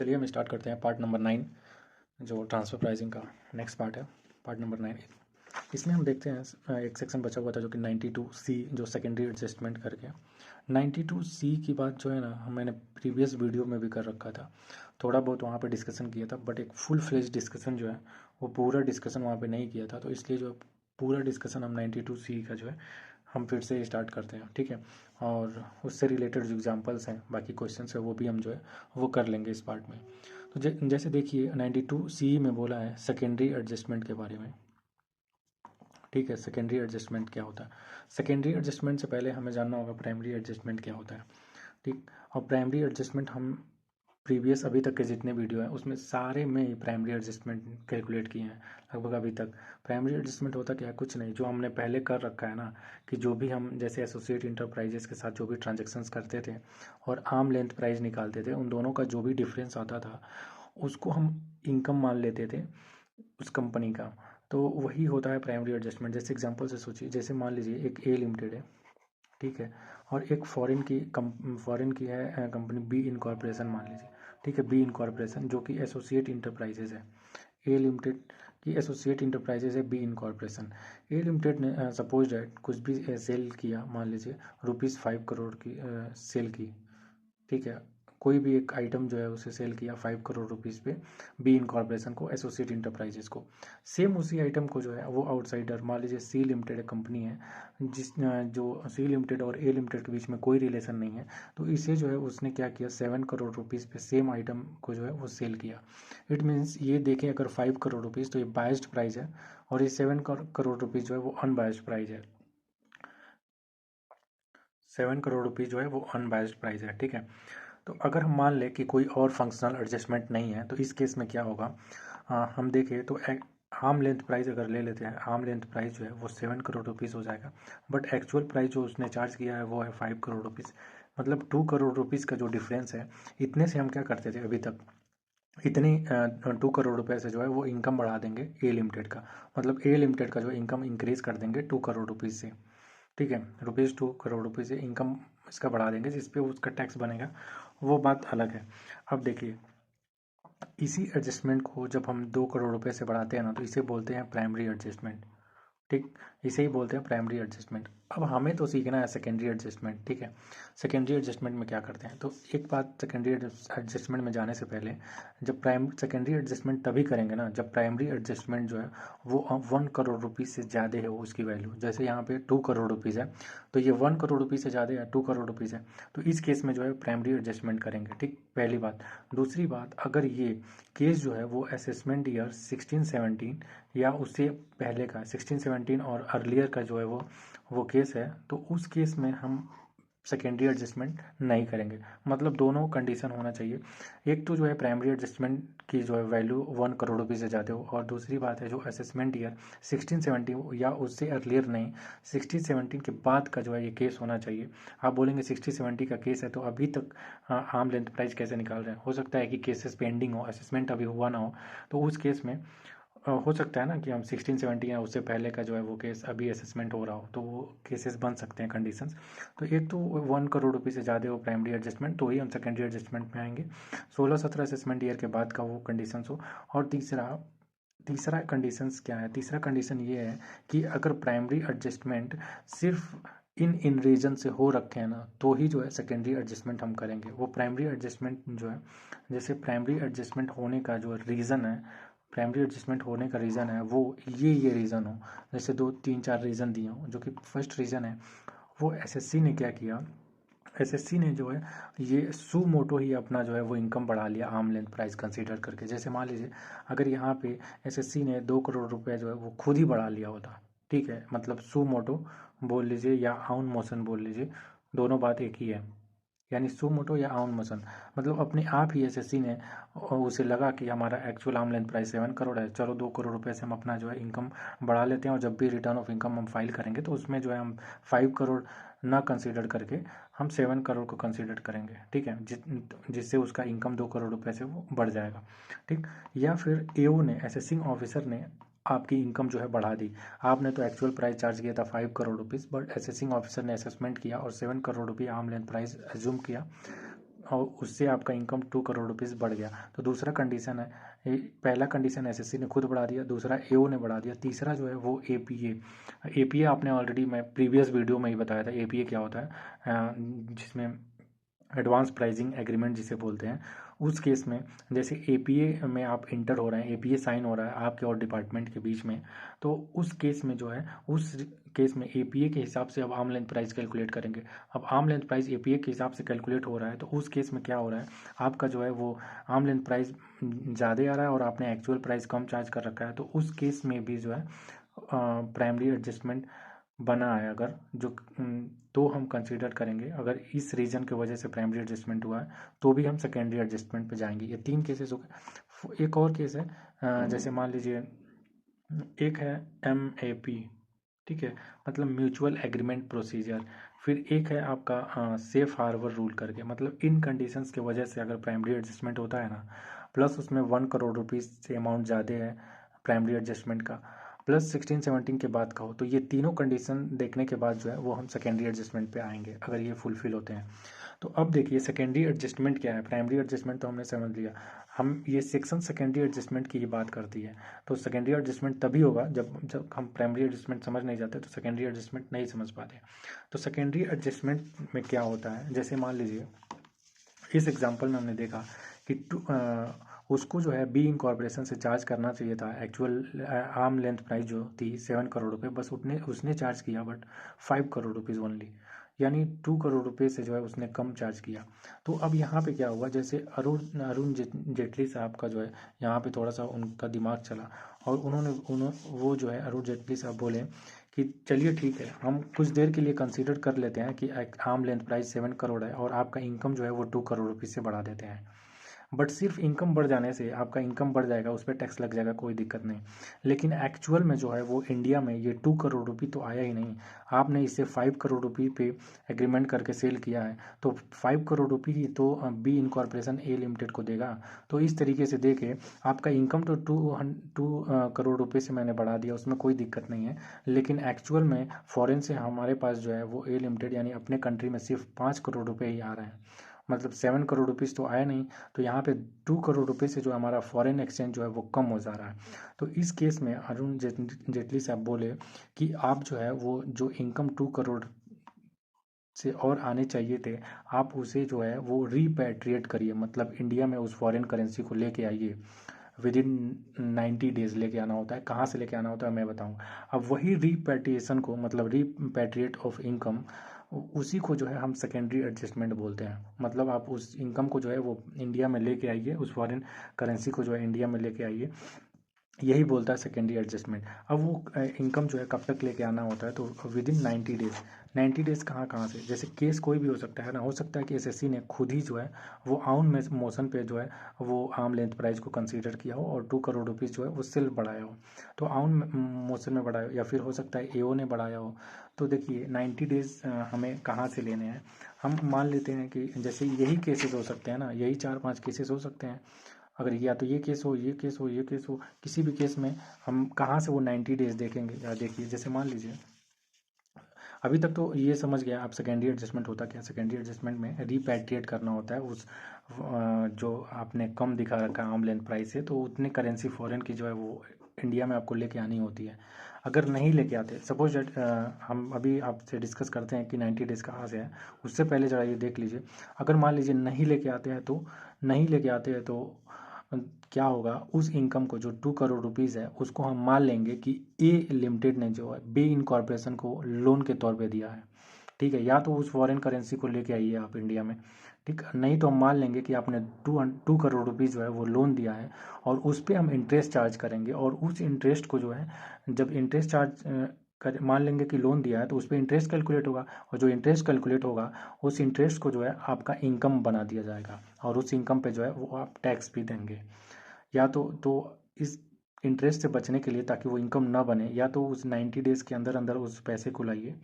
चलिए हम स्टार्ट करते हैं पार्ट नंबर 9 जो ट्रांसफ़र प्राइसिंग का नेक्स्ट पार्ट है। पार्ट नंबर 9 इसमें हम देखते हैं एक सेक्शन बचा हुआ था जो कि 92C जो सेकेंडरी एडजस्टमेंट करके 92C की बात जो है ना मैंने प्रीवियस वीडियो में भी कर रखा था, थोड़ा बहुत वहाँ पे डिस्कशन किया था, बट एक फुल फ्लेज डिस्कशन जो है वो पूरा डिस्कशन वहाँ पे नहीं किया था, तो इसलिए जो पूरा डिस्कशन हम 92C का जो है हम फिर से स्टार्ट करते हैं, ठीक है। और उससे रिलेटेड जो एग्जांपल्स हैं, बाकी क्वेश्चंस है वो भी हम जो है वो कर लेंगे इस पार्ट में। तो जैसे देखिए 92C में बोला है सेकेंडरी एडजस्टमेंट के बारे में, ठीक है। सेकेंडरी एडजस्टमेंट क्या होता है? सेकेंडरी एडजस्टमेंट से पहले हमें जानना होगा प्राइमरी एडजस्टमेंट क्या होता है, ठीक। और प्राइमरी एडजस्टमेंट हम प्रीवियस अभी तक के जितने वीडियो हैं उसमें सारे में प्राइमरी एडजस्टमेंट कैलकुलेट किए हैं लगभग अभी तक। प्राइमरी एडजस्टमेंट होता क्या है? कुछ नहीं, जो हमने पहले कर रखा है ना कि जो भी हम जैसे एसोसिएट इंटरप्राइजेस के साथ जो भी ट्रांजेक्शन्स करते थे और आर्म लेंथ प्राइस निकालते थे, उन दोनों का जो भी डिफरेंस आता था उसको हम इनकम मान लेते थे उस कंपनी का। तो वही होता है प्राइमरी एडजस्टमेंट। जैसे एग्जांपल से सोचिए, जैसे मान लीजिए एक ए लिमिटेड है, ठीक है, और एक फॉरेन की है कंपनी बी इनकॉर्पोरेशन मान लीजिए, ठीक है। बी इनकॉर्पोरेशन जो कि एसोसिएट इंटरप्राइजेज है। ए लिमिटेड की एसोसिएट इंटरप्राइजेज है बी इनकॉर्पोरेशन। ए लिमिटेड ने सपोज डैट कुछ भी सेल किया, मान लीजिए ₹5 करोड़ की सेल की, ठीक है। कोई भी एक आइटम जो है उसे सेल किया 5 करोड़ रुपीज़ पे बी इनकॉर्पोरेशन को, एसोसिएट इंटरप्राइजेस को। सेम उसी आइटम को जो है वो आउटसाइडर मान लीजिए सी लिमिटेड कंपनी है, जो सी लिमिटेड और ए लिमिटेड के बीच में कोई रिलेशन नहीं है, तो इसे जो है उसने क्या किया 7 करोड़ रुपीज़ पे सेम आइटम को जो है वो सेल किया। इट मीन्स ये देखें अगर 5 करोड़ रुपीज़ तो ये बायस्ड प्राइस है, और ये 7 करोड़ रुपीज़ जो है वो अनबायस्ड प्राइस है। 7 करोड़ रुपीज़ जो है वो अनबायस्ड प्राइस है, ठीक है। तो अगर हम मान लें कि कोई और फंक्शनल एडजस्टमेंट नहीं है तो इस केस में क्या होगा? हम देखें तो आर्म लेंथ प्राइस अगर ले लेते हैं, आर्म लेंथ प्राइस जो है वो 7 करोड़ रुपीज़ हो जाएगा, बट एक्चुअल प्राइस जो उसने चार्ज किया है वो है 5 करोड़ रुपीज़, मतलब 2 करोड़ रुपीज़ का जो डिफरेंस है, इतने से हम क्या करते थे अभी तक, इतनी 2 करोड़ रुपये से जो है वो इनकम बढ़ा देंगे ए लिमिटेड का, मतलब ए लिमिटेड का जो इनकम इंक्रीज कर देंगे 2 करोड़ रुपीज़ से, ठीक है। ₹2 करोड़ से इनकम इसका बढ़ा देंगे, जिस पे उसका टैक्स बनेगा, वो बात अलग है। अब देखिए इसी एडजस्टमेंट को जब हम 2 करोड़ रुपये से बढ़ाते हैं ना तो इसे बोलते हैं प्राइमरी एडजस्टमेंट, ठीक। इसे ही बोलते हैं प्राइमरी एडजस्टमेंट। अब हमें तो सीखना है सेकेंडरी एडजस्टमेंट, ठीक है। सेकेंडरी एडजस्टमेंट में क्या करते हैं, तो एक बात, सेकेंडरी एडजस्टमेंट में जाने से पहले जब सेकेंडरी एडजस्टमेंट तभी करेंगे ना जब प्राइमरी एडजस्टमेंट जो है वो 1 करोड़ रुपीज़ से ज़्यादा है, वो उसकी वैल्यू, जैसे यहाँ पे 2 करोड़ रुपीज़ है तो ये 1 करोड़ रुपीज़ से ज़्यादा है, 2 करोड़ रुपीज़ है, तो इस केस में जो है प्राइमरी एडजस्टमेंट करेंगे, ठीक, पहली बात। दूसरी बात, अगर ये केस जो है वो असेसमेंट ईयर 16-17 या उससे पहले का 16-17 और अर्लियर का जो है वो केस है, तो उस केस में हम सेकेंडरी एडजस्टमेंट नहीं करेंगे। मतलब दोनों कंडीशन होना चाहिए, एक तो जो है प्राइमरी एडजस्टमेंट की जो है वैल्यू 1 करोड़ रुपये से ज़्यादा हो, और दूसरी बात है जो असेसमेंट ईयर 16-17 या उससे अर्लियर नहीं, 16-17 के बाद का जो है ये केस होना चाहिए। आप बोलेंगे 60-70 का केस है तो अभी तक आर्म लेंथ प्राइस कैसे निकाल रहे हैं? हो सकता है कि केसेस पेंडिंग हो, असेसमेंट अभी हुआ ना हो, तो उस केस में हो सकता है ना कि हम 16-17 या उससे पहले का जो है वो केस अभी असेसमेंट हो रहा हो, तो वो केसेस बन सकते हैं कंडीशंस। तो एक तो 1 करोड़ रुपये से ज़्यादा हो प्राइमरी एडजस्टमेंट, तो ही हम सेकेंडरी एडजस्टमेंट में आएंगे। 16-17 असेसमेंट ईयर के बाद का वो कंडीशंस हो। और तीसरा कंडीशंस क्या है? तीसरा कंडीशन ये है कि अगर प्राइमरी एडजस्टमेंट सिर्फ इन रीजन से हो रखे हैं ना तो ही जो है सेकेंडरी एडजस्टमेंट हम करेंगे। वो प्राइमरी एडजस्टमेंट जो है, जैसे प्राइमरी एडजस्टमेंट होने का जो रीज़न है, प्राइमरी एडजस्टमेंट होने का रीज़न है वो ये रीज़न हो, जैसे 2-3-4 रीज़न दिए हों, जो कि फर्स्ट रीज़न है वो एसएससी ने क्या किया, एसएससी ने जो है ये सू मोटो ही अपना जो है वो इनकम बढ़ा लिया आर्म लेंथ प्राइस कंसीडर करके। जैसे मान लीजिए अगर यहाँ पे एसएससी ने 2 करोड़ रुपये जो है वो खुद ही बढ़ा लिया होता, ठीक है, मतलब सू मोटो बोल लीजिए या आउन मोशन बोल लीजिए, दोनों बात एक ही है, यानी सू मोटो या आउन मोशन, मतलब अपने आप ही एसएससी ने उसे लगा कि हमारा actual arm length price 7 crore है, चलो 2 करोड़ रुपये से हम अपना जो है इनकम बढ़ा लेते हैं, और जब भी रिटर्न ऑफ इनकम हम फाइल करेंगे तो उसमें जो है हम 5 करोड़ ना कंसीडर करके हम 7 करोड़ को कंसीडर करेंगे, ठीक है, जिससे उसका इनकम 2 करोड़ रुपये से वो बढ़ जाएगा, ठीक। या फिर एओ ने, असेसिंग ऑफिसर ने आपकी इनकम जो है बढ़ा दी, आपने तो एक्चुअल प्राइस चार्ज किया था 5 crore rupees, but assessing officer ने असेसमेंट किया और 7 करोड़ रुपये आर्म लेंथ प्राइस एज्यूम किया, और उससे आपका इनकम 2 करोड़ रुपीज़ बढ़ गया। तो दूसरा कंडीशन है, पहला कंडीशन एसएससी ने खुद बढ़ा दिया, दूसरा एओ ने बढ़ा दिया, तीसरा जो है वो एपीए। एपीए आपने ऑलरेडी मैं प्रीवियस वीडियो में ही बताया था एपीए क्या होता है, जिसमें एडवांस प्राइसिंग एग्रीमेंट जिसे बोलते हैं। उस केस में जैसे एपीए में आप इंटर हो रहे हैं, एपीए साइन हो रहा है आपके और डिपार्टमेंट के बीच में, तो उस केस में जो है उस केस में एपीए के हिसाब से अब आर्म लेंथ प्राइस कैलकुलेट करेंगे। अब आर्म लेंथ प्राइस एपीए के हिसाब से कैलकुलेट हो रहा है, तो उस केस में क्या हो रहा है, आपका जो है वो आर्म लेंथ प्राइस ज़्यादा आ रहा है और आपने एक्चुअल प्राइस कम चार्ज कर रखा है, तो उस केस में भी जो है प्राइमरी एडजस्टमेंट बना है अगर जो तो हम कंसीडर करेंगे। अगर इस रीज़न की वजह से प्राइमरी एडजस्टमेंट हुआ है तो भी हम सेकेंडरी एडजस्टमेंट पे जाएंगे। ये 3 केसेस हो गए। एक और केस है, जैसे मान लीजिए एक है MAP, ठीक है, मतलब म्यूचुअल एग्रीमेंट प्रोसीजर। फिर एक है आपका सेफ हार्बर रूल करके, मतलब इन कंडीशंस की वजह से अगर प्राइमरी एडजस्टमेंट होता है ना, प्लस उसमें 1 करोड़ रुपीज़ से अमाउंट ज़्यादा है प्राइमरी एडजस्टमेंट का, प्लस 16-17 के बाद का हो, तो ये तीनों कंडीशन देखने के बाद जो है वो हम सेकेंडरी एडजस्टमेंट पे आएंगे अगर ये फुलफिल होते हैं। तो अब देखिए सेकेंडरी एडजस्टमेंट क्या है, प्राइमरी एडजस्टमेंट तो हमने समझ लिया। हम ये सेक्शन सेकेंडरी एडजस्टमेंट की ही बात करती है। तो सेकेंडरी एडजस्टमेंट तभी होगा जब हम प्राइमरी एडजस्टमेंट समझ नहीं जाते तो सेकेंडरी एडजस्टमेंट नहीं समझ पाते। तो सेकेंडरी एडजस्टमेंट में क्या होता है, जैसे मान लीजिए इस एग्जांपल में हमने देखा कि उसको जो है बी इनकॉर्पोरेशन से चार्ज करना चाहिए था, एक्चुअल आर्म लेंथ प्राइस जो थी 7 करोड़ रुपये, बस उसने चार्ज किया बट 5 करोड़ रुपीज़ ओनली, यानी 2 करोड़ रुपये से जो है उसने कम चार्ज किया। तो अब यहाँ पे क्या हुआ, जैसे अरुण अरुण जेटली साहब का जो है यहाँ पे थोड़ा सा उनका दिमाग चला और वो जो है अरुण जेटली साहब बोले कि चलिए ठीक है, हम कुछ देर के लिए कंसीडर कर लेते हैं कि आर्म लेंथ प्राइस 7 करोड़ है और आपका इनकम जो है वो 2 करोड़ रुपीज़ से बढ़ा देते हैं। बट सिर्फ इनकम बढ़ जाने से आपका इनकम बढ़ जाएगा, उस पर टैक्स लग जाएगा, कोई दिक्कत नहीं। लेकिन एक्चुअल में जो है वो इंडिया में ये 2 करोड़ रुपये तो आया ही नहीं। आपने इसे 5 करोड़ रुपये पे एग्रीमेंट करके सेल किया है, तो 5 करोड़ रुपये ही तो बी इनकॉर्पोरेशन ए लिमिटेड को देगा। तो इस तरीके से देखे आपका इनकम तो 2 करोड़ रुपये से मैंने बढ़ा दिया, उसमें कोई दिक्कत नहीं है। लेकिन एक्चुअल में फॉरेन से हमारे पास जो है वो ए लिमिटेड यानी अपने कंट्री में सिर्फ 5 करोड़ रुपये ही आ रहे हैं, मतलब 7 करोड़ रुपीज़ तो आया नहीं। तो यहाँ पे 2 करोड़ रुपये से जो हमारा फॉरेन एक्सचेंज जो है वो कम हो जा रहा है। तो इस केस में अरुण जेटली साहब बोले कि आप जो है वो जो इनकम 2 करोड़ से और आने चाहिए थे, आप उसे जो है वो रीपैट्रिएट करिए, मतलब इंडिया में उस फॉरेन करेंसी को लेके आइए। विद इन 90 डेज लेके आना होता है। कहाँ से लेके आना होता है मैं बताऊँ। अब वही रीपैट्रिएशन को, मतलब रीपैट्रिएट ऑफ इनकम, उसी को जो है हम सेकेंडरी एडजस्टमेंट बोलते हैं। मतलब आप उस इनकम को जो है वो इंडिया में लेके आइए, उस फॉरेन करेंसी को जो है इंडिया में लेके आइए, यही बोलता है सेकेंडरी एडजस्टमेंट। अब वो इनकम जो है कब तक लेके आना होता है, तो विद इन 90 डेज। 90 डेज कहाँ कहाँ से, जैसे केस कोई भी हो सकता है ना, हो सकता है कि एसएससी ने खुद ही जो है वो आउन में मोशन पे जो है वो आर्म लेंथ प्राइस को कंसीडर किया हो और 2 करोड़ रुपीज़ जो है वो सेल्फ बढ़ाया हो, तो आउन मोशन में बढ़ाया हो, या फिर हो सकता है एओ ने बढ़ाया हो। तो देखिए 90 डेज हमें कहाँ से लेने हैं। हम मान लेते हैं कि जैसे यही केसेस हो सकते हैं ना, यही 4-5 केसेस हो सकते हैं। अगर या तो ये केस हो, ये केस हो, ये केस हो, किसी भी केस में हम कहाँ से वो 90 डेज देखेंगे। या देखिए जैसे मान लीजिए अभी तक तो ये समझ गया आप सेकेंडरी एडजस्टमेंट होता क्या। सेकेंडरी एडजस्टमेंट में रीपैट्रिएट करना होता है उस जो आपने कम दिखा रखा है आर्म लेंथ प्राइस से, तो उतनी करेंसी फॉरेन की जो है वो इंडिया में आपको लेके आनी होती है। अगर नहीं लेके आते, सपोज दैट हम अभी आपसे डिस्कस करते हैं कि 90 डेज कहाँ से है, उससे पहले जरा ये देख लीजिए। अगर मान लीजिए नहीं लेके आते हैं तो क्या होगा, उस इनकम को जो 2 करोड़ रुपीज़ है उसको हम मान लेंगे कि ए लिमिटेड ने जो है बी इनकॉर्पोरेशन को लोन के तौर पे दिया है। ठीक है, या तो उस फॉरेन करेंसी को लेके आइए आप इंडिया में, ठीक, नहीं तो हम मान लेंगे कि आपने 2 करोड़ रुपीज़ जो है वो लोन दिया है और उस पर हम इंटरेस्ट चार्ज करेंगे। और उस इंटरेस्ट को जो है जब इंटरेस्ट चार्ज मान लेंगे कि लोन दिया है तो उस पर इंटरेस्ट कैलकुलेट होगा, और जो इंटरेस्ट कैलकुलेट होगा उस इंटरेस्ट को जो है आपका इनकम बना दिया जाएगा और उस इनकम पे जो है वो आप टैक्स भी देंगे। या तो इस इंटरेस्ट से बचने के लिए, ताकि वो इनकम ना बने, या तो उस 90 डेज के अंदर अंदर उस पैसे को लाइए,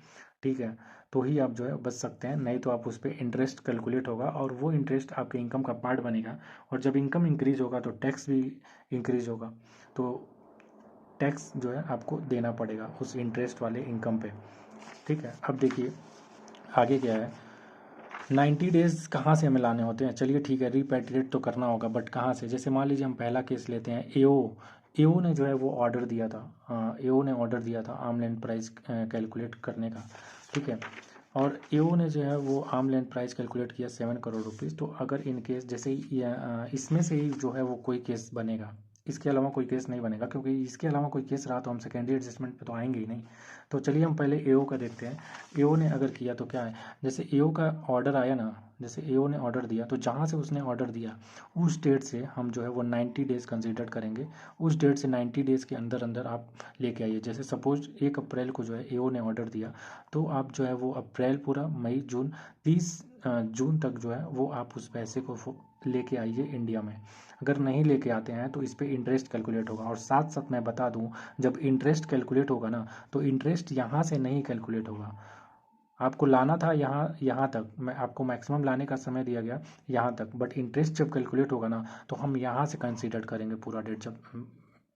ठीक है, तो ही आप जो है बच सकते हैं। नहीं तो आप उस पर इंटरेस्ट कैलकुलेट होगा और वो इंटरेस्ट आपके इनकम का पार्ट बनेगा, और जब इनकम इंक्रीज होगा तो टैक्स भी इंक्रीज होगा, तो टैक्स जो है आपको देना पड़ेगा उस इंटरेस्ट वाले इनकम पे। ठीक है, अब देखिए आगे क्या है। 90 डेज़ कहाँ से हमें लाने होते हैं? चलिए ठीक है, रिपैट्रिएट तो करना होगा, बट कहाँ से? जैसे मान लीजिए हम पहला केस लेते हैं, एओ। एओ ने जो है वो ऑर्डर दिया था, एओ ने ऑर्डर दिया था आर्म लेंथ प्राइस कैलकुलेट करने का, ठीक है। और एओ ने जो है वो आर्म लेंथ प्राइस कैलकुलेट किया 7 करोड़ रुपीज़। तो अगर इन केस जैसे इसमें से ही जो है वो कोई केस बनेगा, इसके अलावा कोई केस नहीं बनेगा, क्योंकि इसके अलावा कोई केस रहा तो हम सेकेंडरी एडजस्टमेंट पे तो आएंगे ही नहीं। तो चलिए हम पहले एओ का देखते हैं। एओ ने अगर किया तो क्या है, जैसे एओ का ऑर्डर आया ना, जैसे एओ ने ऑर्डर दिया तो जहाँ से उसने ऑर्डर दिया उस डेट से हम जो है वो 90 डेज़ कंसीडर करेंगे। उस डेट से 90 डेज़ के अंदर अंदर आप लेके आइए। जैसे सपोज 1 अप्रैल को जो है एओ ने ऑर्डर दिया, तो आप जो है वो अप्रैल पूरा, मई, जून, 30 जून तक जो है वो आप उस पैसे को लेके आइए इंडिया में। अगर नहीं लेके आते हैं तो इस पर इंटरेस्ट कैलकुलेट होगा। और साथ साथ मैं बता दूं, जब इंटरेस्ट कैलकुलेट होगा ना, तो इंटरेस्ट यहाँ से नहीं कैलकुलेट होगा। आपको लाना था यहाँ यहाँ तक, मैं आपको मैक्सिमम लाने का समय दिया गया यहाँ तक, बट इंटरेस्ट जब कैलकुलेट होगा ना, तो हम यहाँ से कंसीडर करेंगे पूरा डेट। जब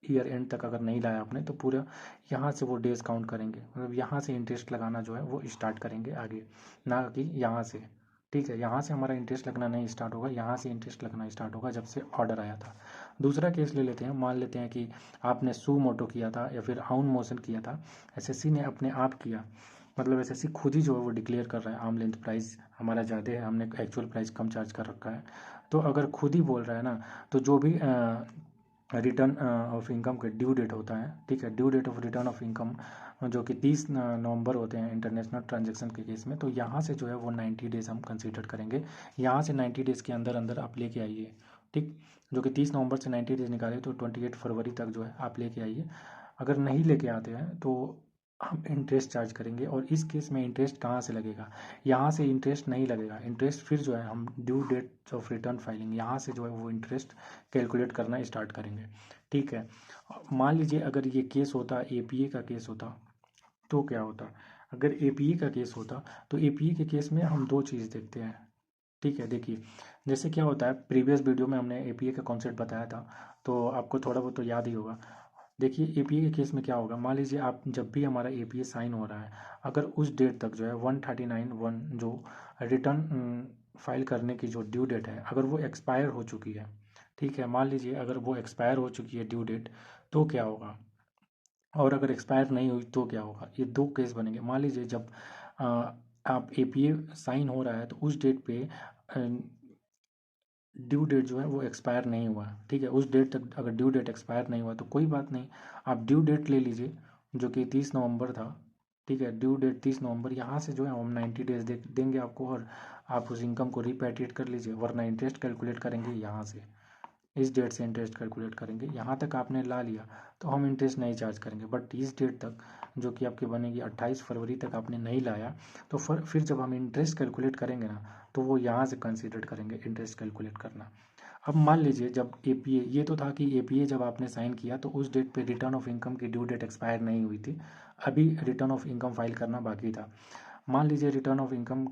ईयर एंड तक अगर नहीं लाया आपने तो पूरा यहाँ से वो डेज काउंट करेंगे, मतलब यहाँ से इंटरेस्ट लगाना जो है वो स्टार्ट करेंगे आगे, ना कि यहाँ से। ठीक है, यहाँ से हमारा इंटरेस्ट लगना नहीं स्टार्ट होगा, यहाँ से इंटरेस्ट लगना स्टार्ट होगा जब से ऑर्डर आया था। दूसरा केस ले लेते हैं, मान लेते हैं कि आपने सू मोटो किया था या फिर आउन मोशन किया था, एसएससी ने अपने आप किया, मतलब एसएससी खुद ही जो है वो डिक्लेयर कर रहा है आर्म लेंथ प्राइस हमारा ज़्यादा है, हमने एक्चुअल प्राइस कम चार्ज कर रखा है। तो अगर खुद ही बोल रहा है ना, तो जो भी रिटर्न ऑफ इनकम के ड्यू डेट होता है, ठीक है, due date of return of income जो कि 30 नवंबर होते हैं इंटरनेशनल ट्रांजैक्शन के केस में, तो यहाँ से जो है वो 90 डेज़ हम कंसीडर करेंगे। यहाँ से 90 डेज़ के अंदर अंदर आप लेके आइए, ठीक, जो कि 30 नवंबर से 90 डेज़ निकाले तो 28 फरवरी तक जो है आप लेके आइए। अगर नहीं लेके आते हैं तो हम इंटरेस्ट चार्ज करेंगे। और इस केस में इंटरेस्ट कहाँ से लगेगा, यहाँ से इंटरेस्ट नहीं लगेगा। इंटरेस्ट फिर जो है हम due date of return filing, यहाँ से जो है वो इंटरेस्ट कैलकुलेट करना स्टार्ट करेंगे, ठीक है। मान लीजिए अगर ये केस होता, एपीए का केस होता, तो क्या होता? अगर एपीए का केस होता तो एपीए के केस में हम दो चीज़ देखते हैं, ठीक है। देखिए, जैसे क्या होता है, प्रीवियस वीडियो में हमने एपीए का कॉन्सेप्ट बताया था, तो आपको थोड़ा बहुत तो याद ही होगा। देखिए एपीए के केस में क्या होगा, मान लीजिए आप जब भी हमारा एपीए साइन हो रहा है, अगर उस डेट तक जो है 139(1) जो रिटर्न फाइल करने की जो ड्यू डेट है, अगर वो एक्सपायर हो चुकी है, ठीक है, मान लीजिए अगर वो एक्सपायर हो चुकी है ड्यू डेट, तो क्या होगा? और अगर एक्सपायर नहीं हुई तो क्या होगा? ये दो केस बनेंगे। मान लीजिए जब अ, आप एपीए साइन हो रहा है तो उस डेट पे ड्यू डेट जो है वो एक्सपायर नहीं हुआ, ठीक है। उस डेट तक अगर ड्यू डेट एक्सपायर नहीं हुआ तो कोई बात नहीं, आप ड्यू डेट ले लीजिए जो कि 30 नवंबर था, ठीक है। ड्यू डेट 30 नवंबर, यहाँ से जो है हम 90 डेज देंगे आपको, और आप उस इनकम को रिपैट्रिएट कर लीजिए, वरना इंटरेस्ट कैलकुलेट करेंगे यहाँ से, इस डेट से इंटरेस्ट कैलकुलेट करेंगे। यहाँ तक आपने ला लिया तो हम इंटरेस्ट नहीं चार्ज करेंगे, बट इस डेट तक जो कि आपकी बनेगी 28 फरवरी तक आपने नहीं लाया, तो फिर जब हम इंटरेस्ट कैलकुलेट करेंगे ना, तो वो यहाँ से कंसिडर करेंगे इंटरेस्ट कैलकुलेट करना। अब मान लीजिए जब एपीए, ये तो था कि एपीए जब आपने साइन किया तो उस डेट पे रिटर्न ऑफ इनकम की ड्यू डेट एक्सपायर नहीं हुई थी, अभी रिटर्न ऑफ इनकम फाइल करना बाकी था। मान लीजिए रिटर्न ऑफ इनकम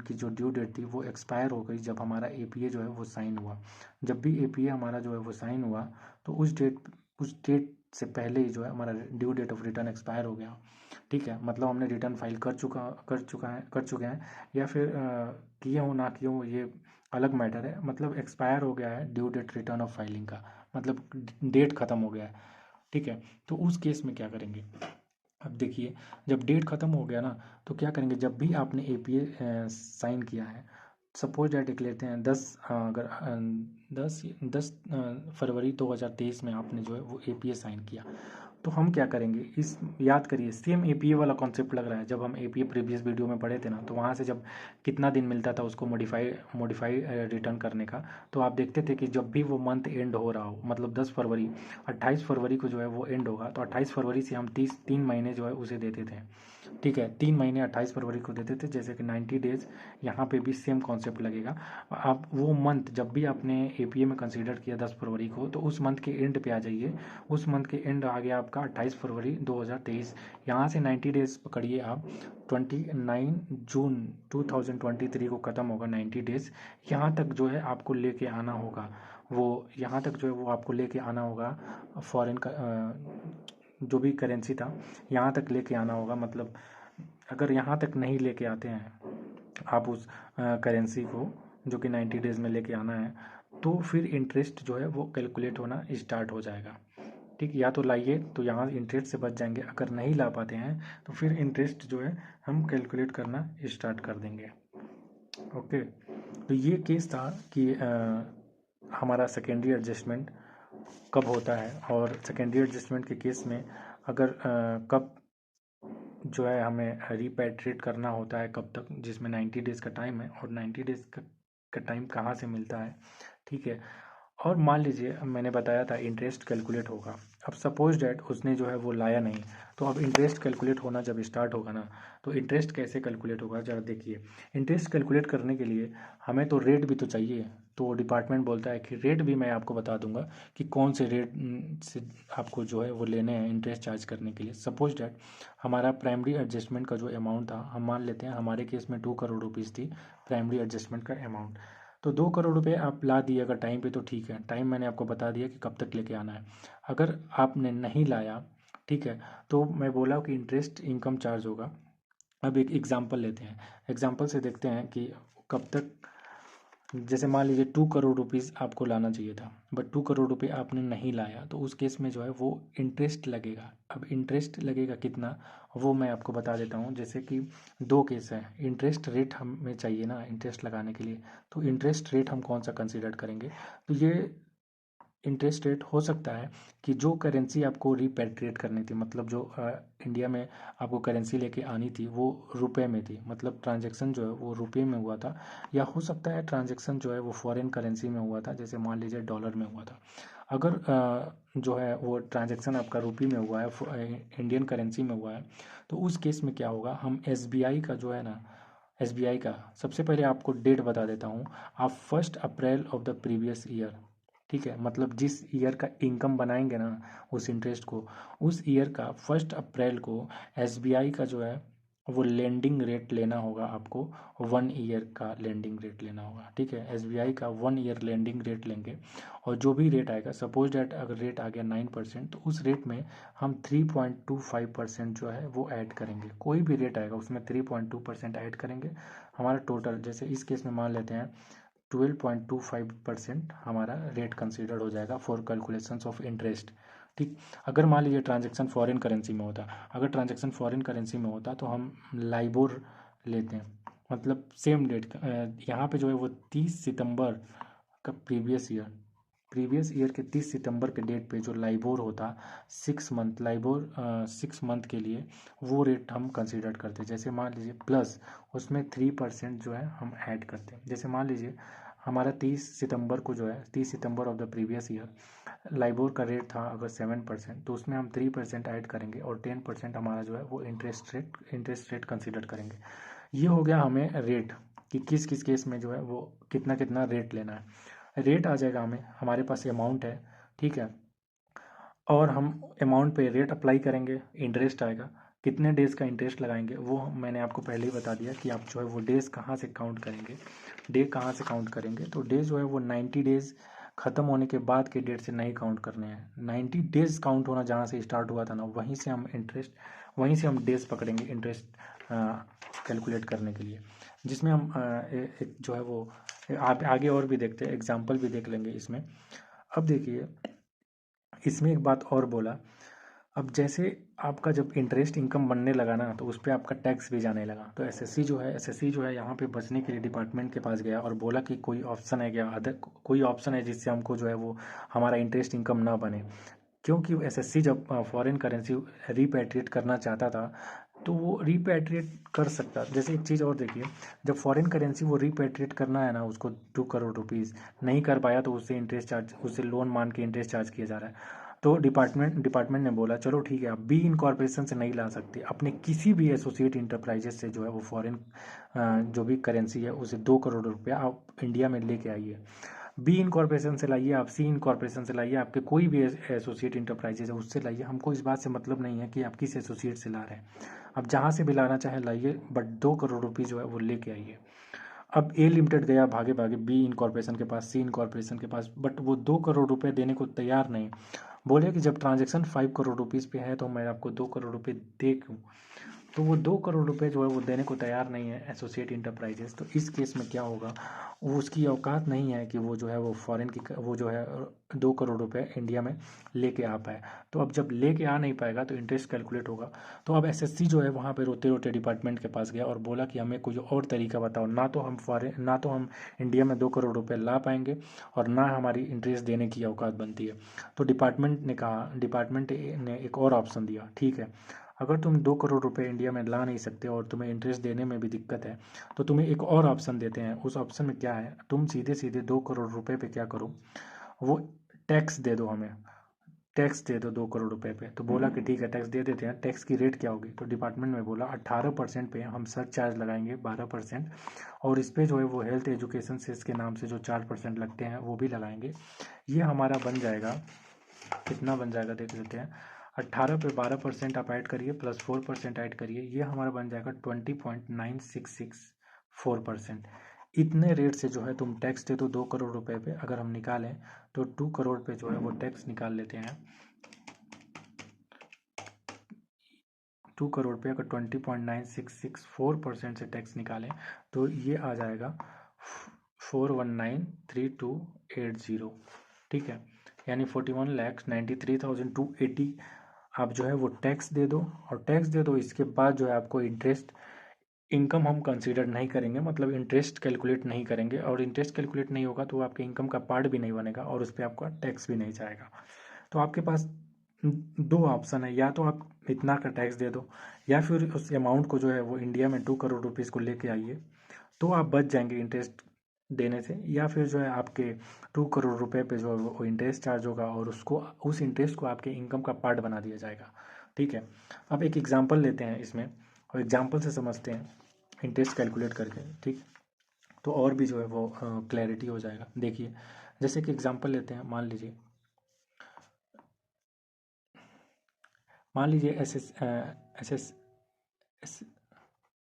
की जो ड्यू डेट थी वो एक्सपायर हो गई जब हमारा एपीए जो है वो साइन हुआ। जब भी एपीए हमारा जो है वो साइन हुआ, तो उस डेट से पहले ही जो है हमारा due date of return expire हो गया, ठीक है। मतलब हमने रिटर्न फाइल कर चुके हैं, या फिर किए हो ना किए हो ये अलग मैटर है, मतलब एक्सपायर हो गया है due date return of filing का, मतलब डेट ख़त्म हो गया है, ठीक है। तो उस केस में क्या करेंगे? अब देखिए, जब डेट ख़त्म हो गया ना, तो क्या करेंगे, जब भी आपने एपीए साइन किया है, सपोज डेट लिख लेते हैं 10 फरवरी 2023 में आपने जो है वो एपीए साइन किया, तो हम क्या करेंगे, इस याद करिए, सेम एपीए वाला कॉन्सेप्ट लग रहा है। जब हम एपीए प्रीवियस वीडियो में पढ़े थे ना, तो वहाँ से जब कितना दिन मिलता था उसको मॉडिफाई रिटर्न करने का, तो आप देखते थे कि जब भी वो मंथ एंड हो रहा हो, मतलब 10 फरवरी, 28 फरवरी को जो है वो एंड होगा, तो 28 फरवरी से हम 3 महीने जो है उसे देते थे, ठीक है। 3 महीने 28 फरवरी को देते थे, जैसे कि 90 डेज, यहाँ पे भी सेम कॉन्सेप्ट लगेगा। आप वो मंथ जब भी आपने एपीए में कंसीडर किया 10 फरवरी को, तो उस मंथ के एंड पे आ जाइए। उस मंथ के एंड आ गया आपका 28 फरवरी 2023, यहाँ से 90 डेज पकड़िए आप, 29 जून 2023 को ख़त्म होगा 90 डेज। यहाँ तक जो है आपको लेके आना होगा, वो यहाँ तक जो है वो आपको लेके आना होगा फॉरेन का जो भी करेंसी था, यहाँ तक लेके आना होगा। मतलब अगर यहाँ तक नहीं लेके आते हैं आप उस करेंसी को जो कि 90 डेज़ में लेके आना है, तो फिर इंटरेस्ट जो है वो कैलकुलेट होना स्टार्ट हो जाएगा। ठीक, या तो लाइए तो यहाँ इंटरेस्ट से बच जाएंगे, अगर नहीं ला पाते हैं तो फिर इंटरेस्ट जो है हम कैलकुलेट करना स्टार्ट कर देंगे। ओके, तो ये केस था कि हमारा सेकेंडरी एडजस्टमेंट कब होता है, और सेकेंडरी एडजस्टमेंट के केस में अगर कब जो है हमें रिपैट्रिएट करना होता है, कब तक, जिसमें 90 डेज़ का टाइम है, और 90 डेज़ का टाइम कहाँ से मिलता है। ठीक है, और मान लीजिए मैंने बताया था इंटरेस्ट कैलकुलेट होगा। अब सपोज डैट उसने जो है वो लाया नहीं, तो अब इंटरेस्ट कैलकुलेट होना जब स्टार्ट होगा ना, तो इंटरेस्ट कैसे कैलकुलेट होगा जरा देखिए। इंटरेस्ट कैलकुलेट करने के लिए हमें तो रेट भी तो चाहिए, तो डिपार्टमेंट बोलता है कि रेट भी मैं आपको बता दूंगा कि कौन से रेट से आपको जो है वो लेने हैं इंटरेस्ट चार्ज करने के लिए। सपोज डैट हमारा प्राइमरी एडजस्टमेंट का जो अमाउंट था, हम मान लेते हैं हमारे केस में 2 करोड़ रुपीज़ थी प्राइमरी एडजस्टमेंट का अमाउंट। तो 2 करोड़ रुपए आप ला दिए अगर टाइम पे, तो ठीक है, टाइम मैंने आपको बता दिया कि कब तक लेके आना है। अगर आपने नहीं लाया, ठीक है, तो मैं बोला कि इंटरेस्ट इनकम चार्ज होगा। अब एक एग्जांपल लेते हैं, एग्जांपल से देखते हैं कि कब तक। जैसे मान लीजिए 2 करोड़ रुपीज़ आपको लाना चाहिए था, बट 2 करोड़ रुपए आपने नहीं लाया, तो उस केस में जो है वो इंटरेस्ट लगेगा। अब इंटरेस्ट लगेगा कितना, वो मैं आपको बता देता हूँ। जैसे कि दो केस है, इंटरेस्ट रेट हमें चाहिए ना इंटरेस्ट लगाने के लिए, तो इंटरेस्ट रेट हम कौन सा कंसिडर करेंगे, तो ये इंटरेस्ट रेट हो सकता है कि जो करेंसी आपको रिपेट्रिएट करनी थी, मतलब जो इंडिया में आपको करेंसी लेके आनी थी वो रुपए में थी, मतलब ट्रांजैक्शन जो है वो रुपए में हुआ था, या हो सकता है ट्रांजैक्शन जो है वो फॉरेन करेंसी में हुआ था, जैसे मान लीजिए डॉलर में हुआ था। अगर जो है वो ट्रांजैक्शन आपका रुपये में हुआ है, इंडियन करेंसी में हुआ है, तो उस केस में क्या होगा, हम एसबीआई का जो है ना, एसबीआई का सबसे पहले आपको डेट बता देता हूँ। आप 1 अप्रैल ऑफ द प्रीवियस ईयर, ठीक है, मतलब जिस ईयर का इनकम बनाएंगे ना उस इंटरेस्ट को, उस ईयर का 1 अप्रैल को एसबीआई का जो है वो लेंडिंग रेट लेना होगा आपको। 1 ईयर का लेंडिंग रेट लेना होगा, ठीक है, एसबीआई का 1 ईयर लेंडिंग रेट लेंगे। और जो भी रेट आएगा, सपोज डैट अगर रेट आ गया 9%, तो उस रेट में हम 3.25% जो है वो ऐड करेंगे। कोई भी रेट आएगा उसमें 3.2% ऐड करेंगे। हमारा टोटल, जैसे इस केस में मान लेते हैं 12.25% हमारा रेट कंसीडर हो जाएगा फॉर कैलकुलेशंस ऑफ इंटरेस्ट। ठीक, अगर मान लीजिए ट्रांजैक्शन फॉरेन करेंसी में होता, अगर ट्रांजैक्शन फॉरेन करेंसी में होता तो हम लाइबोर लेते हैं, मतलब सेम डेट यहाँ पे जो है वो 30 सितंबर का प्रीवियस ईयर के 30 सितंबर के डेट पे जो लाइबोर होता 6 मंथ, लाइबोर 6 मंथ के लिए, वो रेट हम कंसीडर करते हैं। जैसे मान लीजिए प्लस उसमें 3% जो है हम ऐड करते हैं। जैसे मान लीजिए हमारा 30 सितंबर को जो है 30 सितंबर of the previous year LIBOR का रेट था अगर 7%, तो उसमें हम 3% ऐड करेंगे, और 10% हमारा जो है वो इंटरेस्ट रेट कंसिडर करेंगे। ये हो गया हमें रेट कि किस किस केस में जो है वो कितना कितना रेट लेना है। रेट आ जाएगा हमें, हमारे पास अमाउंट है, ठीक है, और हम अमाउंट पे रेट अप्लाई करेंगे, इंटरेस्ट आएगा। कितने डेज़ का इंटरेस्ट लगाएंगे वो मैंने आपको पहले ही बता दिया कि आप जो है वो डेज़ कहाँ से काउंट करेंगे, डे कहाँ से काउंट करेंगे। तो डे जो है वो 90 डेज़ ख़त्म होने के बाद के डेट से नहीं काउंट करने हैं। 90 डेज़ काउंट होना जहाँ से स्टार्ट हुआ था ना, वहीं से हम डेज़ पकड़ेंगे इंटरेस्ट कैलकुलेट करने के लिए, जिसमें हम एक जो है वो आप आगे और भी देखते हैं, एग्जाम्पल भी देख लेंगे इसमें। अब देखिए इसमें एक बात और बोला, अब जैसे आपका जब इंटरेस्ट इनकम बनने लगा ना, तो उस पर आपका टैक्स भी जाने लगा। तो एसएससी जो है यहाँ पे बचने के लिए डिपार्टमेंट के पास गया और बोला कि कोई ऑप्शन है क्या, अदर कोई ऑप्शन है जिससे हमको जो है वो हमारा इंटरेस्ट इनकम ना बने। क्योंकि एसएससी जब फॉरेन करेंसी रिपैट्रिएट करना चाहता था, तो वो रिपैट्रिएट कर सकता। जैसे एक चीज़ और देखिए, जब फॉरेन करेंसी वो रिपैट्रिएट करना है ना उसको 2 करोड़ रुपीज़ नहीं कर पाया, तो उससे लोन मान के इंटरेस्ट चार्ज किया जा रहा है। तो डिपार्टमेंट ने बोला चलो ठीक है, आप बी इनकॉर्पोरेशन से नहीं ला सकते, अपने किसी भी एसोसिएट इंटरप्राइजेस से जो है वो फॉरेन जो भी करेंसी है उसे 2 करोड़ रुपया आप इंडिया में लेके आइए। बी इनकॉर्पोरेशन से लाइए, आप सी इनकॉर्पोरेशन से लाइए, आपके कोई भी एसोसिएट इंटरप्राइजेज है उससे लाइए, हमको इस बात से मतलब नहीं है कि आप किस एसोसिएट से ला रहे हैं। आप जहाँ से भी लाना चाहें लाइए, बट 2 करोड़ रुपये जो है वो लेके आइए। अब ए लिमिटेड गया भागे भागे बी इनकॉर्पोरेशन के पास, सी इनकॉर्पोरेशन के पास, बट वो 2 करोड़ रुपये देने को तैयार नहीं। बोले कि जब ट्रांजैक्शन 5 करोड़ रुपीज़ पे है तो मैं आपको 2 करोड़ रुपये दे क्यों। तो वो 2 करोड़ रुपए जो है वो देने को तैयार नहीं है एसोसिएट इंटरप्राइजेस। तो इस केस में क्या होगा, वो उसकी औकात नहीं है कि वो जो है वो फॉरेन की वो जो है 2 करोड़ रुपए इंडिया में लेके आ पाए। तो अब जब लेके आ नहीं पाएगा तो इंटरेस्ट कैलकुलेट होगा। तो अब एसएससी जो है वहाँ पे रोते रोते डिपार्टमेंट के पास गया और बोला कि हमें कोई और तरीका बताओ, ना तो हम इंडिया में 2 करोड़ रुपए ला पाएंगे और ना हमारी इंटरेस्ट देने की औकात बनती है। तो डिपार्टमेंट ने एक और ऑप्शन दिया, ठीक है, अगर तुम 2 करोड़ रुपए इंडिया में ला नहीं सकते और तुम्हें इंटरेस्ट देने में भी दिक्कत है तो तुम्हें एक और ऑप्शन देते हैं। उस ऑप्शन में क्या है, तुम सीधे सीधे 2 करोड़ रुपए पे क्या करो, वो टैक्स दे दो हमें, टैक्स दे दो 2 करोड़ रुपए पे। तो बोला कि ठीक है टैक्स दे देते हैं। टैक्स की रेट क्या होगी, तो डिपार्टमेंट में बोला 18% पे हम सर चार्ज लगाएंगे 12%, और इस पे जो है वो हेल्थ एजुकेशन सेस के नाम से जो 4% लगते हैं वो भी लगाएंगे। ये हमारा बन जाएगा, कितना बन जाएगा देख लेते हैं, 18 पे 12% आप ऐड करिए प्लस 4% ऐड करिए, ये हमारा बन जाएगा 20.9664%। इतने रेट से जो है तुम टैक्स दे दो 2 करोड़ रुपए पे। अगर हम निकालें तो 2 करोड़ पे जो है वो टैक्स निकाल लेते हैं, 2 करोड़ पे अगर 20.9664% से टैक्स निकालें तो ये आ जाएगा 4193280, ठीक है, यानी 41,93,280 आप जो है वो टैक्स दे दो। और टैक्स दे दो, इसके बाद जो है आपको इंटरेस्ट इनकम हम कंसीडर नहीं करेंगे, मतलब इंटरेस्ट कैलकुलेट नहीं करेंगे, और इंटरेस्ट कैलकुलेट नहीं होगा तो आपके इनकम का पार्ट भी नहीं बनेगा और उस पर आपका टैक्स भी नहीं जाएगा। तो आपके पास दो ऑप्शन है, या तो आप इतना का टैक्स दे दो या फिर उस अमाउंट को जो है वो इंडिया में 2 करोड़ रुपीज़ को लेके आइए, तो आप बच जाएंगे इंटरेस्ट देने से। या फिर जो है आपके 2 करोड़ रुपए पे जो है वो इंटरेस्ट चार्ज होगा और उसको उस इंटरेस्ट को आपके इनकम का पार्ट बना दिया जाएगा, ठीक है। अब एक एग्जांपल लेते हैं इसमें और एग्जांपल से समझते हैं इंटरेस्ट कैलकुलेट करके, ठीक। तो और भी जो है वो क्लैरिटी हो जाएगा। देखिए जैसे कि एग्जांपल लेते हैं, मान लीजिए S S S S S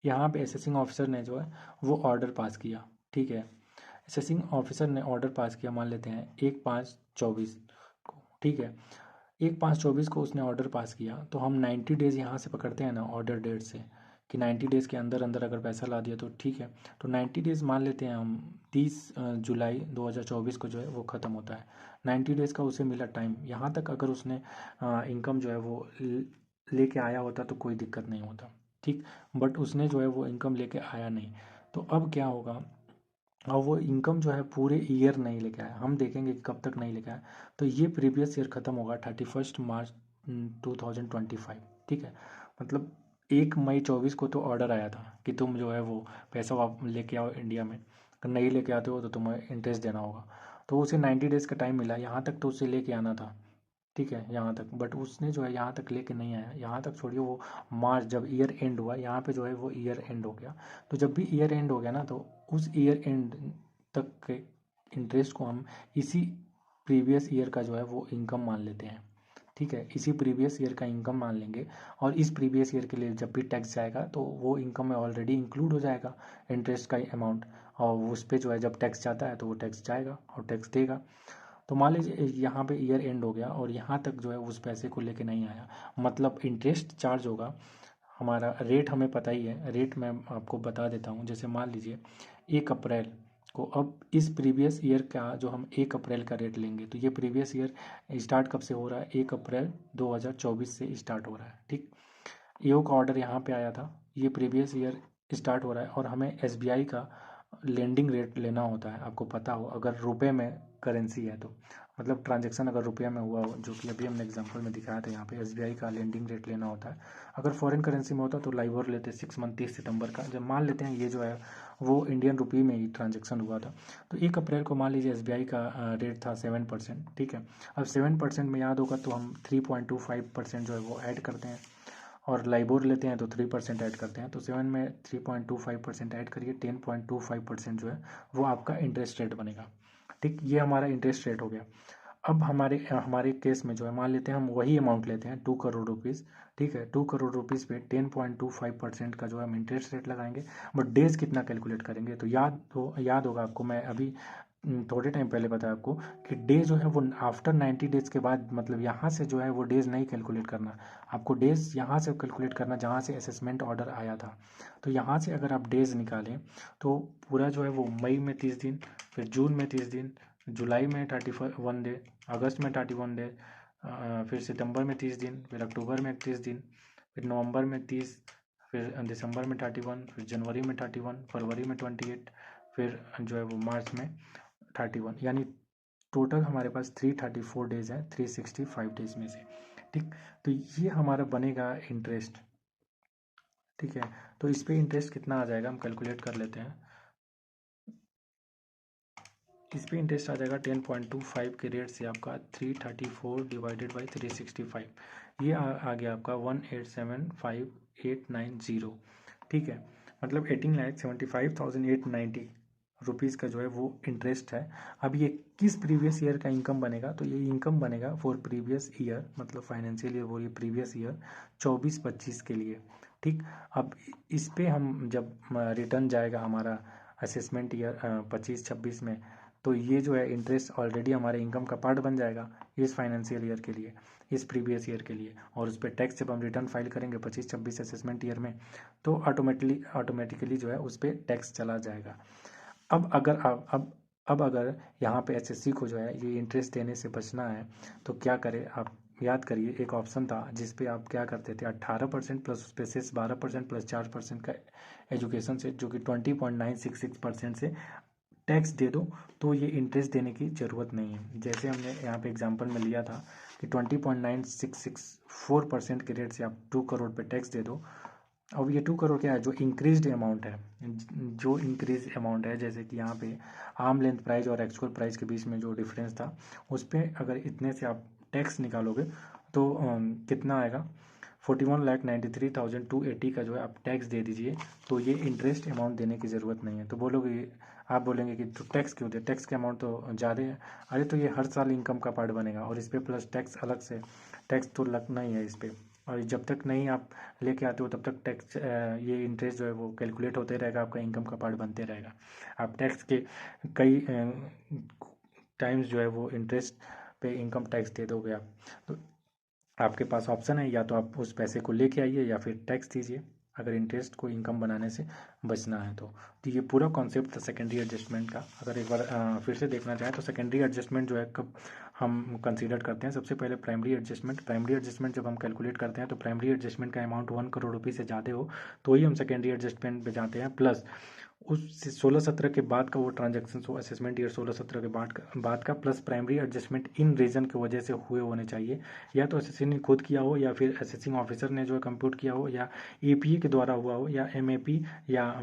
यहाँ पे असेसिंग ऑफिसर ने जो है वो ऑर्डर पास किया, ठीक है। असेसिंग ऑफिसर ने ऑर्डर पास किया, मान लेते हैं 1/5/24 को, ठीक है। 1/5/24 को उसने ऑर्डर पास किया, तो हम 90 डेज़ यहाँ से पकड़ते हैं ना ऑर्डर डेट से, कि 90 डेज़ के अंदर अंदर अगर पैसा ला दिया तो ठीक है। तो 90 डेज़ मान लेते हैं हम, 30 जुलाई 2024 को जो है वो ख़त्म होता है। 90 डेज़ का उसे मिला टाइम, यहाँ तक अगर उसने इनकम जो है वो लेके आया होता तो कोई दिक्कत नहीं होता, ठीक। बट उसने जो है वो इनकम लेके आया नहीं। तो अब क्या होगा, अब वो इनकम जो है पूरे ईयर नहीं लेके आया, हम देखेंगे कि कब तक नहीं लेके आया। तो ये प्रीवियस ईयर ख़त्म होगा 31 मार्च 2025, ठीक है। मतलब 1 मई 24 को तो ऑर्डर आया था कि तुम जो है वो पैसा लेके आओ इंडिया में, अगर नहीं लेके आते हो तो तुम्हें इंटरेस्ट देना होगा। तो उसे 90 डेज़ का टाइम मिला, यहाँ तक तो उसे लेके आना था, ठीक है, यहाँ तक। बट उसने जो है यहाँ तक लेके नहीं आया, यहाँ तक छोड़िए, वो मार्च जब ईयर एंड हुआ, यहाँ पे जो है वो ईयर एंड हो गया। तो जब भी ईयर एंड हो गया ना, तो उस ईयर एंड तक के इंटरेस्ट को हम इसी प्रीवियस ईयर का जो है वो इनकम मान लेते हैं, ठीक है। इसी प्रीवियस ईयर का इनकम मान लेंगे और इस प्रीवियस ईयर के लिए जब भी टैक्स जाएगा तो वो इनकम में ऑलरेडी इंक्लूड हो जाएगा इंटरेस्ट का अमाउंट, और उस पर जो है जब टैक्स जाता है तो वो टैक्स जाएगा और टैक्स देगा। तो मान लीजिए यहाँ पे ईयर एंड हो गया और यहाँ तक जो है उस पैसे को लेके नहीं आया, मतलब इंटरेस्ट चार्ज होगा हमारा। रेट हमें पता ही है, रेट मैं आपको बता देता हूँ। जैसे मान लीजिए 1 अप्रैल को, अब इस प्रीवियस ईयर का जो हम 1 अप्रैल का रेट लेंगे, तो ये प्रीवियस ईयर स्टार्ट कब से हो रहा है, 1 अप्रैल 2024 से स्टार्ट हो रहा है, ठीक। ईओ का ऑर्डर यहाँ पे आया था, ये प्रीवियस ईयर स्टार्ट हो रहा है, और हमें एसबीआई का लेंडिंग रेट लेना होता है, आपको पता हो अगर रुपए में करेंसी है तो, मतलब ट्रांजैक्शन अगर रुपया में हुआ हो, जो कि अभी हमने एग्जांपल में दिखाया था, यहाँ पे एसबीआई का लेंडिंग रेट लेना होता है। अगर फॉरेन करेंसी में होता तो लाइबोर लेते 6 मंथ 30 सितंबर का। जब मान लेते हैं ये जो है वो इंडियन रुपी में ही ट्रांजेक्शन हुआ था, तो 1 अप्रैल को मान लीजिए एसबीआई का रेट था 7%, ठीक है। अब 7% में याद होगा तो हम 3.25% जो है वो ऐड करते हैं, और लाइबोर लेते हैं तो 3% ऐड करते हैं। तो 7 में 3.25% ऐड करिए, 10.25% जो है वो आपका इंटरेस्ट रेट बनेगा, ठीक। ये हमारा इंटरेस्ट रेट हो गया। अब हमारे हमारे केस में जो है मान लेते हैं हम वही अमाउंट लेते हैं 2 करोड़ रुपीज़, ठीक है। 2 करोड़ रुपीज़ पे 10.25% का जो है हम इंटरेस्ट रेट लगाएंगे। बट डेज कितना कैलकुलेट करेंगे, तो याद होगा आपको, मैं अभी थोड़े टाइम पहले बताया आपको कि डे जो है वो आफ्टर 90 डेज के बाद, मतलब यहाँ से जो है वो डेज नहीं कैलकुलेट करना, आपको डेज यहाँ से कैलकुलेट करना जहाँ से असेसमेंट ऑर्डर आया था। तो यहाँ से अगर आप डेज निकालें तो पूरा जो है वो मई में 30 दिन, फिर जून में 30 दिन, जुलाई में 31 डे, अगस्त में 31 डे, फिर सितंबर में 30 दिन, फिर अक्टूबर में 31 दिन, फिर नवंबर में 30, फिर दिसंबर में 31, फिर जनवरी में 31, फरवरी में 28, फिर जो है वो मार्च में 31, यानी टोटल हमारे पास 334 डेज है 365 डेज में से। ठीक, तो ये हमारा बनेगा इंटरेस्ट। ठीक है, तो इस पे इंटरेस्ट कितना आ जाएगा हम कैलकुलेट कर लेते हैं। इस पे इंटरेस्ट आ जाएगा 10.25 के रेट से आपका 334 डिवाइडेड बाई 365, ये आ गया आपका 1875890। ठीक है, मतलब 18,75,890 रुपीज़ का जो है वो इंटरेस्ट है। अब ये किस प्रीवियस ईयर का इनकम बनेगा, तो ये इनकम बनेगा फॉर प्रीवियस ईयर, मतलब फाइनेंशियल ईयर बोलिए प्रीवियस ईयर 24-25 के लिए। ठीक, अब इस पे हम जब रिटर्न जाएगा हमारा असेसमेंट ईयर 25-26 में, तो ये जो है इंटरेस्ट ऑलरेडी हमारे इनकम का पार्ट बन जाएगा इस फाइनेंशियल ईयर के लिए, इस प्रीवियस ईयर के लिए। और उस पर टैक्स जब हम रिटर्न फाइल करेंगे 25-26 असेसमेंट ईयर में, तो ऑटोमेटिकली जो है उस पर टैक्स चला जाएगा। अब अगर अब अगर यहाँ पे एसएससी को जो है ये इंटरेस्ट देने से बचना है तो क्या करें आप, याद करिए एक ऑप्शन था जिस पे आप क्या करते थे 18% प्लस उस पे से 12% प्लस 4% का एजुकेशन से, जो कि 20.966% से टैक्स दे दो, तो ये इंटरेस्ट देने की ज़रूरत नहीं है। जैसे हमने यहाँ पे एग्जांपल में लिया था कि 20.9664% के रेट से आप 2 करोड़ पे टैक्स दे दो। अब ये 2 करोड़ क्या है, जो इंक्रीज्ड अमाउंट है, जो इंक्रीज अमाउंट है, जैसे कि यहाँ पे आर्म लेंथ प्राइस और एक्चुअल प्राइस के बीच में जो डिफरेंस था, उस पर अगर इतने से आप टैक्स निकालोगे तो कितना आएगा, 41,93,280 का जो है आप टैक्स दे दीजिए, तो ये इंटरेस्ट अमाउंट देने की ज़रूरत नहीं है। तो आप बोलेंगे कि तो टैक्स क्यों दे, टैक्स के अमाउंट तो ज़्यादा है। अरे तो ये हर साल इनकम का पार्ट बनेगा और इस पर प्लस टैक्स अलग से, टैक्स तो लगना ही है इस पर। और जब तक नहीं आप लेके आते हो तब तक टैक्स, ये इंटरेस्ट जो है वो कैलकुलेट होते रहेगा, आपका इनकम का पार्ट बनते रहेगा। आप टैक्स के कई टाइम्स जो है वो इंटरेस्ट पे इनकम टैक्स दे दोगे आप। तो आपके पास ऑप्शन है, या तो आप उस पैसे को लेके आइए या फिर टैक्स दीजिए, अगर इंटरेस्ट को इनकम बनाने से बचना है तो ये पूरा कॉन्सेप्ट था सेकेंडरी एडजस्टमेंट का। अगर एक बार फिर से देखना चाहें तो सेकेंडरी एडजस्टमेंट जो है कब हम कंसीडर करते हैं, सबसे पहले प्राइमरी एडजस्टमेंट। प्राइमरी एडजस्टमेंट जब हम कैलकुलेट करते हैं तो प्राइमरी एडजस्टमेंट का अमाउंट 1 करोड़ रुपये से ज़्यादा हो तो ही हम सेकेंडरी एडजस्टमेंट पे जाते हैं। प्लस उस 16-17 के बाद का वो ट्रांजेक्शन हो, असेसमेंट ईयर 16-17 के बाद का प्लस प्राइमरी एडजस्टमेंट इन रीजन की वजह से हुए होने चाहिए, या तो एसएससी ने खुद किया हो या फिर असेसिंग ऑफिसर ने जो है कंप्यूट किया हो, या एपीए के द्वारा हुआ हो, या एमएपी या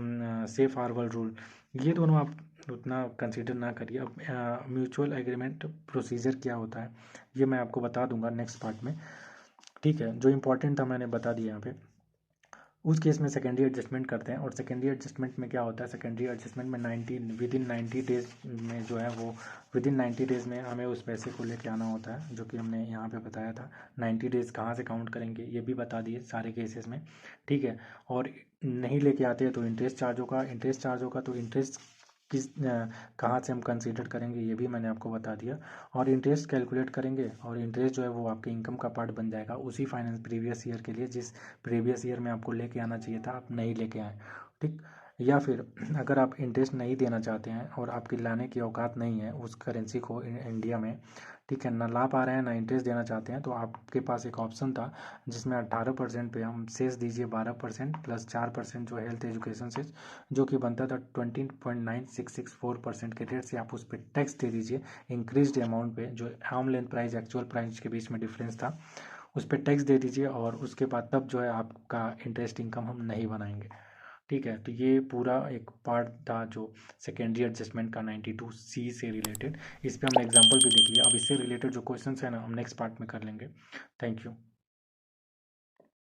सेफ हार्बर रूल, ये दोनों आप उतना कंसीडर ना करिए। अब म्यूचुअल एग्रीमेंट प्रोसीजर क्या होता है ये मैं आपको बता दूंगा नेक्स्ट पार्ट में। ठीक है, जो इंपॉर्टेंट था मैंने बता दिया यहाँ पे। उस केस में सेकेंडरी एडजस्टमेंट करते हैं, और सेकेंडरी एडजस्टमेंट में क्या होता है, सेकेंडरी एडजस्टमेंट में विद इन 90 डेज में जो है वो, विद इन 90 डेज में हमें उस पैसे को लेके आना होता है, जो कि हमने यहाँ पे बताया था। 90 डेज कहाँ से काउंट करेंगे ये भी बता दिए सारे केसेस में। ठीक है, और नहीं लेके आते हैं तो इंटरेस्ट चार्ज होगा, तो इंटरेस्ट कहाँ से हम कंसीडर करेंगे ये भी मैंने आपको बता दिया। और इंटरेस्ट कैलकुलेट करेंगे, और इंटरेस्ट जो है वो आपके इनकम का पार्ट बन जाएगा उसी फाइनेंस प्रीवियस ईयर के लिए जिस प्रीवियस ईयर में आपको लेके आना चाहिए था, आप नहीं लेके आए। ठीक, या फिर अगर आप इंटरेस्ट नहीं देना चाहते हैं और आपकी लाने की औकात नहीं है उस करेंसी को इंडिया में, ठीक है, ना ला पा रहे हैं ना इंटरेस्ट देना चाहते हैं, तो आपके पास एक ऑप्शन था जिसमें 18% पे हम सेस दीजिए 12% प्लस 4% जो हेल्थ एजुकेशन सेस, जो कि बनता था 20.9664% के रेट से आप उस पर टैक्स दे दीजिए इंक्रीज्ड अमाउंट पे, जो arm length price actual price के बीच में डिफरेंस था उस पर टैक्स दे दीजिए, और उसके बाद तब जो है आपका इंटरेस्ट इनकम हम नहीं बनाएंगे। ठीक है, तो ये पूरा एक पार्ट था जो सेकेंडरी एडजस्टमेंट का 92C से रिलेटेड। इस पे हमने एग्जांपल भी देख लिया। अब इससे रिलेटेड जो क्वेश्चंस है ना हम नेक्स्ट पार्ट में कर लेंगे। Thank you.